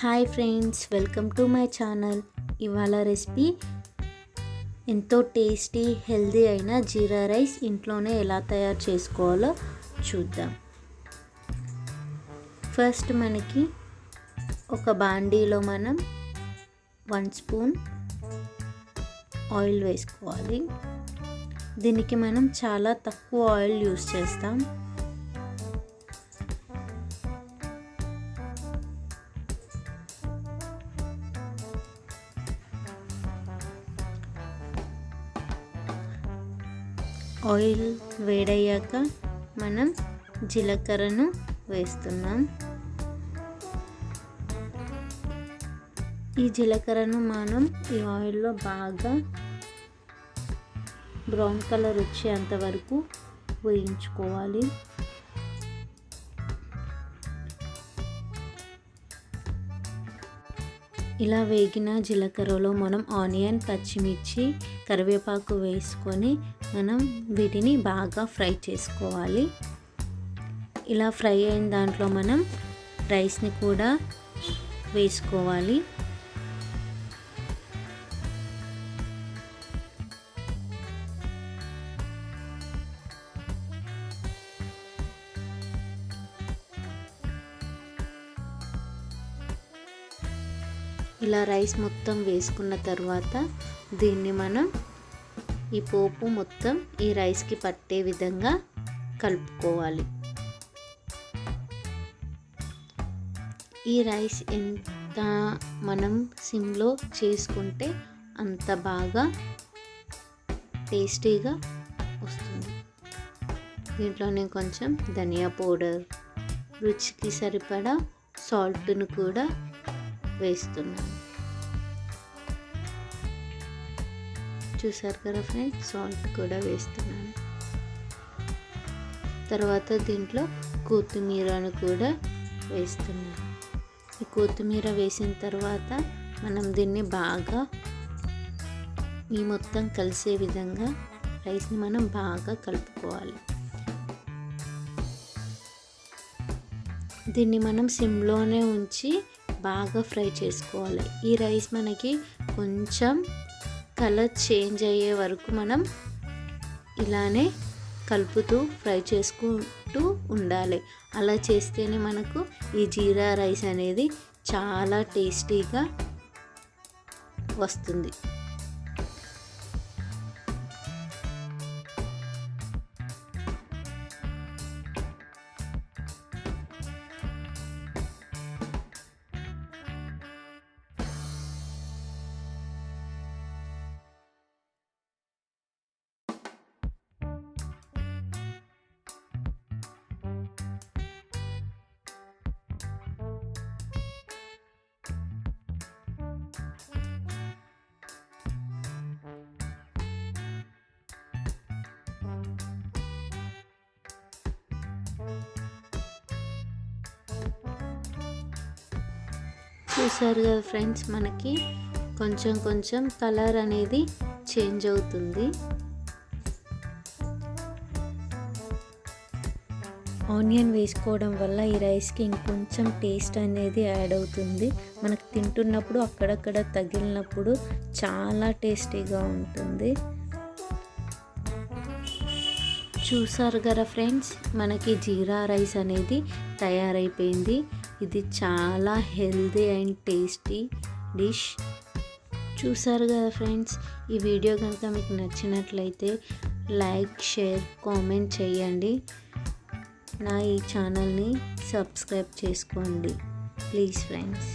Hi friends, welcome to my channel. ఇవాళ recipe ఎంతో tasty healthy అయిన జీరా రైస్ ఇంట్లోనే ఎలా తయారు చేసుకోవాలో చూద్దాం. ఫస్ట్ మనకి ఒక బాండీలో మనం 1 స్పూన్ ఆయిల్ వేసుకోవాలి. దీనికి మనం చాలా తక్కువ ఆయిల్ యూస్ చేస్తాం. ఆయిల్ వేడయ్యాక మనం జీలకర్రను వేస్తున్నాం. ఈ జీలకర్రను మనం ఈ ఆయిల్లో బాగా బ్రౌన్ కలర్ వచ్చేంత వరకు వేయించుకోవాలి. ఇలా వేగిన జీలకర్రలో మనం ఆనియన్, పచ్చిమిర్చి, కరివేపాకు వేసుకొని మనం వీటిని బాగా ఫ్రై చేసుకోవాలి. ఇలా ఫ్రై అయిన దాంట్లో మనం రైస్ని కూడా వేసుకోవాలి. ఇలా రైస్ మొత్తం వేసుకున్న తర్వాత దీన్ని మనం ఈ పోపు మొత్తం ఈ రైస్కి పట్టే విధంగా కలుపుకోవాలి. ఈ రైస్ ఎంత మనం సిమ్లో చేసుకుంటే అంత బాగా టేస్టీగా వస్తుంది. దీంట్లోనే కొంచెం ధనియా పౌడర్, రుచికి సరిపడా సాల్ట్ను కూడా వేస్తున్నాను. చూసారు కదా ఫ్రెండ్స్, సాల్ట్ కూడా వేస్తున్నాను. తర్వాత దీంట్లో కొత్తిమీరను కూడా వేస్తున్నాను. ఈ కొత్తిమీర వేసిన తర్వాత మనం దీన్ని బాగా ఈ మొత్తం కలిసే విధంగా రైస్ని మనం బాగా కలుపుకోవాలి. దీన్ని మనం సిమ్లోనే ఉంచి బాగా ఫ్రై చేసుకోవాలి. ఈ రైస్ మనకి కొంచెం కలర్ చేంజ్ అయ్యే వరకు మనం ఇలానే కలుపుతూ ఫ్రై చేసుకుంటూ ఉండాలి. అలా చేస్తేనే మనకు ఈ జీరా రైస్ అనేది చాలా టేస్టీగా వస్తుంది. చూసారు కదా ఫ్రెండ్స్, మనకి కొంచెం కొంచెం కలర్ అనేది చేంజ్ అవుతుంది. ఆనియన్ వేసుకోవడం వల్ల ఈ రైస్కి ఇంకొంచెం టేస్ట్ అనేది యాడ్ అవుతుంది. మనకు తింటున్నప్పుడు అక్కడక్కడ తగిలినప్పుడు చాలా టేస్టీగా ఉంటుంది. చూసారు కదా ఫ్రెండ్స్, మనకి జీరా రైస్ అనేది తయారైపోయింది. ఇది చాలా హెల్దీ అండ్ టేస్టీ డిష్. చూసారు కదా ఫ్రెండ్స్, ఈ వీడియో కనుక మీకు నచ్చినట్లయితే లైక్, షేర్, కామెంట్ చేయండి. నా ఈ ఛానల్ని సబ్స్క్రైబ్ చేసుకోండి ప్లీజ్ ఫ్రెండ్స్.